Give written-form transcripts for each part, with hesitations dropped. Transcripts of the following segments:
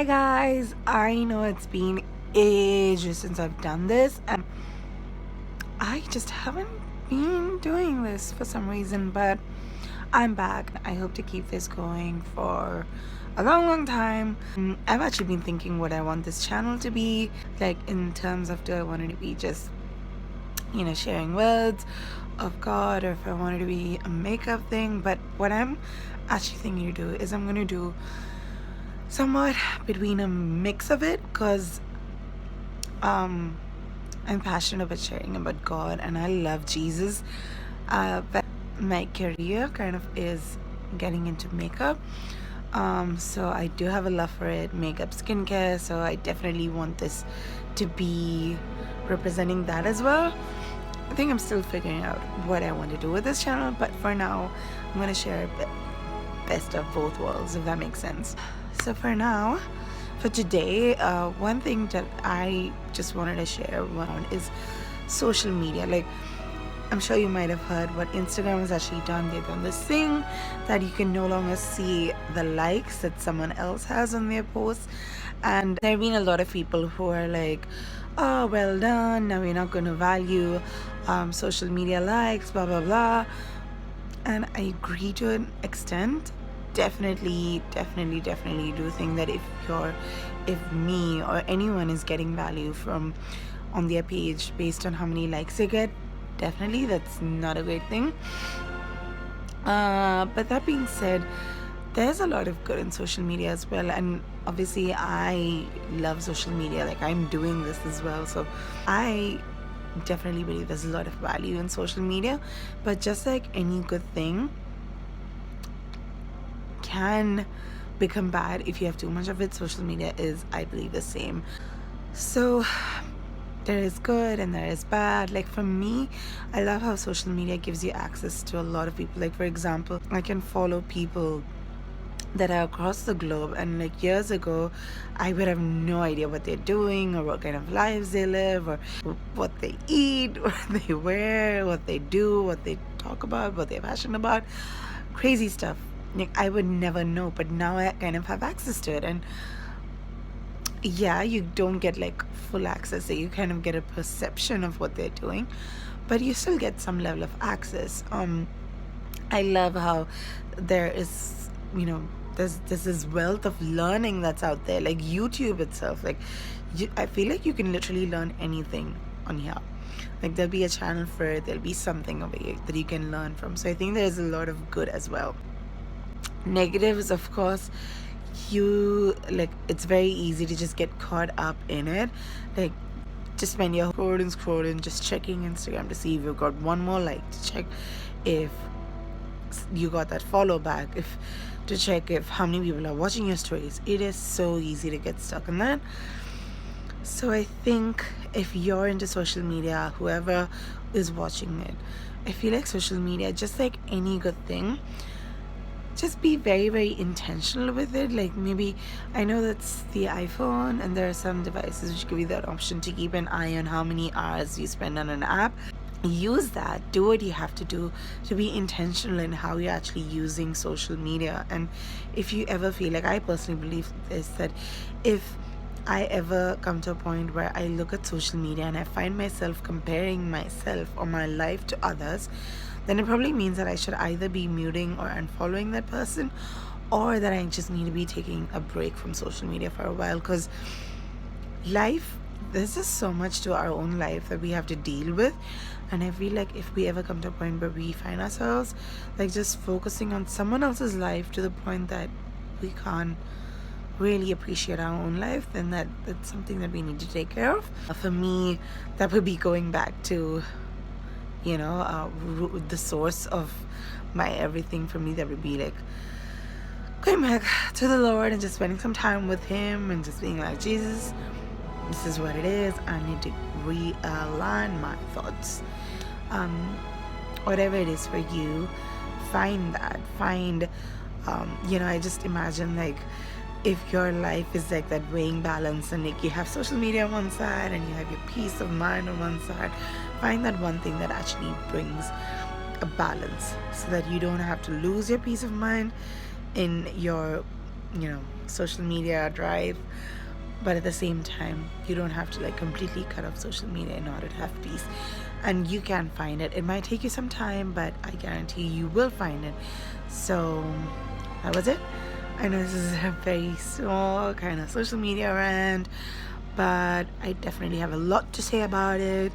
Hi guys, I know it's been ages since I've done this and I just haven't been doing this for some reason, but I'm back. I hope to keep this going for a long time. I've actually been thinking what I want this channel to be, like in terms of do I want it to be just, sharing words of God, or if I want it to be a makeup thing. But what I'm actually thinking to do is I'm going to do somewhat between a mix of it, because I'm passionate about sharing about God and I love Jesus. But my career kind of is getting into makeup. So I do have a love for it, makeup, skincare. So I definitely want this to be representing that as well. I think I'm still figuring out what I want to do with this channel, but for now, I'm going to share best of both worlds, if that makes sense. So for now, for today, one thing that I just wanted to share on is social media. Like, I'm sure you might have heard what Instagram has actually done. They've done this thing that you can no longer see the likes that someone else has on their posts. And there have been a lot of people who are like, oh, well done, now we're not going to value social media likes, blah, blah, blah. And I agree to an extent. Definitely do think that if me or anyone is getting value from on their page based on how many likes they get, definitely that's not a great thing. But that being said, there's a lot of good in social media as well, and obviously I love social media. Like, I'm doing this as well, so I definitely believe there's a lot of value in social media. But just like any good thing can become bad if you have too much of it, social media is, I believe, the same. So there is good and there is bad. Like, for me, I love how social media gives you access to a lot of people. Like, for example, I can follow people that are across the globe, and like years ago I would have no idea what they're doing or what kind of lives they live or what they eat, what they wear, what they do, what they talk about, what they're passionate about. Crazy stuff. Like, I would never know, but now I kind of have access to it. And yeah, you don't get like full access, so you kind of get a perception of what they're doing, but you still get some level of access. I love how there is, there's this wealth of learning that's out there, like YouTube itself. Like, I feel like you can literally learn anything on here. Like, there'll be a channel for it, there'll be something over here that you can learn from. So I think there's a lot of good as well. Negatives, of course, it's very easy to just get caught up in it. Like, just when you're scrolling, just checking Instagram to see if you've got one more like, to check if you got that follow back, to check if how many people are watching your stories. It is so easy to get stuck in that. So I think if you're into social media, whoever is watching it, I feel like social media, just like any good thing, just be very intentional with it. Like, maybe, I know that's the iPhone and there are some devices which give you that option to keep an eye on how many hours you spend on an app. Use that, do what you have to do to be intentional in how you're actually using social media. And if you ever feel, like, I personally believe this, that if I ever come to a point where I look at social media and I find myself comparing myself or my life to others, then it probably means that I should either be muting or unfollowing that person, or that I just need to be taking a break from social media for a while. Because there's just so much to our own life that we have to deal with. And I feel like if we ever come to a point where we find ourselves like just focusing on someone else's life to the point that we can't really appreciate our own life, then that's something that we need to take care of. For me, that would be going back to the source of my everything. For me, that would be like going back to the Lord and just spending some time with Him and just being like, Jesus, this is what it is. I need to realign my thoughts. Whatever it is for you, find that. I just imagine, like, if your life is like that weighing balance, and like you have social media on one side and you have your peace of mind on one side, find that one thing that actually brings a balance, so that you don't have to lose your peace of mind in your social media drive, but at the same time you don't have to like completely cut off social media in order to have peace. And you can find it. It might take you some time, but I guarantee you will find it. So that was it. I know this is a very small kind of social media rant, but I definitely have a lot to say about it.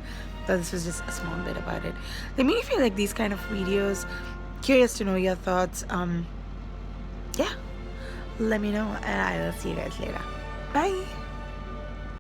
But this was just a small bit about it. Let me know if you like these kind of videos. Curious to know your thoughts. Yeah, let me know, and I will see you guys later. Bye.